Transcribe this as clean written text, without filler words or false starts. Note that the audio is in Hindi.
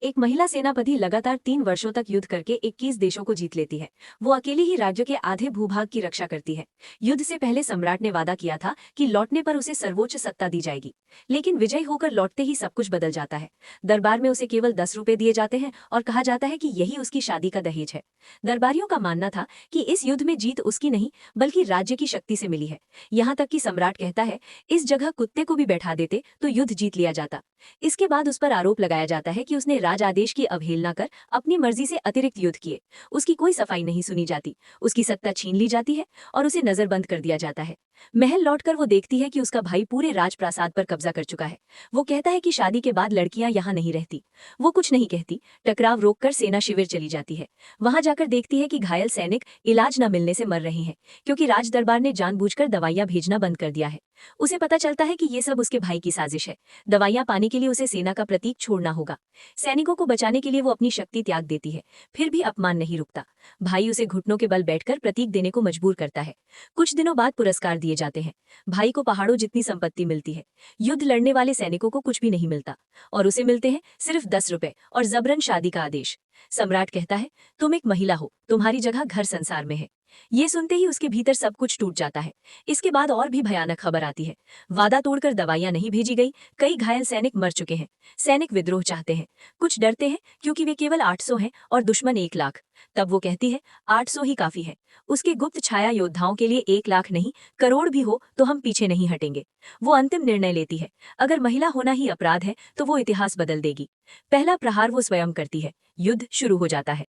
एक महिला सेनापति लगातार 3 वर्षों तक युद्ध करके 21 देशों को जीत लेती है। वो अकेली ही राज्य के आधे भूभाग की रक्षा करती है। युद्ध से पहले सम्राट ने वादा किया था कि लौटने पर उसे सर्वोच्च सत्ता दी जाएगी, लेकिन विजयी होकर लौटते ही सब कुछ बदल जाता है। दरबार में उसे केवल 10 रुपए दिए जाते हैं और कहा जाता है कि यही उसकी शादी का दहेज है। दरबारियों का मानना था कि इस युद्ध में जीत उसकी नहीं बल्कि राज्य की शक्ति से मिली है। यहाँ तक कि सम्राट कहता है, इस जगह कुत्ते को भी बैठा देते तो युद्ध जीत लिया जाता। इसके बाद उस पर आरोप लगाया जाता है कि उसने राज आदेश की अवहेलना कर अपनी मर्जी से अतिरिक्त युद्ध किए। उसकी कोई सफाई नहीं सुनी जाती, उसकी सत्ता छीन ली जाती है और उसे नजरबंद कर दिया जाता है। महल लौटकर वो देखती है कि उसका भाई पूरे राजप्रासाद पर कब्जा कर चुका है। वो कहता है कि शादी के बाद लड़कियां यहाँ नहीं रहती। वो कुछ नहीं कहती, टकराव रोककर सेना शिविर चली जाती है। वहां जाकर देखती है कि घायल सैनिक इलाज न मिलने से मर रहे हैं, क्योंकि राज दरबार ने जानबूझकर दवाइयां भेजना बंद कर दिया है। उसे पता चलता है कि ये सब उसके भाई की साजिश है। दवाइयां पाने के लिए उसे सेना का प्रतीक छोड़ना होगा। सैनिकों को बचाने के लिए वो अपनी शक्ति त्याग देती है, फिर भी अपमान नहीं रुकता। भाई उसे घुटनों के बल बैठकर प्रतीक देने को मजबूर करता है। कुछ दिनों बाद पुरस्कार दिए जाते हैं। भाई को पहाड़ों जितनी संपत्ति मिलती है। युद्ध लड़ने वाले सैनिकों को कुछ भी नहीं मिलता और उसे मिलते हैं सिर्फ 10 रुपए और जबरन शादी का आदेश। सम्राट कहता है, तुम एक महिला हो, तुम्हारी जगह घर संसार में है। ये सुनते ही उसके भीतर सब कुछ टूट जाता है। इसके बाद और भी भयानक खबर आती है। वादा तोड़कर दवाइयां नहीं भेजी गई, कई घायल सैनिक मर चुके हैं। सैनिक विद्रोह चाहते हैं, कुछ डरते हैं क्योंकि वे केवल 800 हैं और दुश्मन 1 लाख। तब वो कहती है, 800 ही काफी है। उसके गुप्त छाया योद्धाओं के लिए 1 लाख नहीं, करोड़ भी हो तो हम पीछे नहीं हटेंगे। वो अंतिम निर्णय लेती है, अगर महिला होना ही अपराध है तो वो इतिहास बदल देगी। पहला प्रहार वो स्वयं करती है। युद्ध शुरू हो जाता है।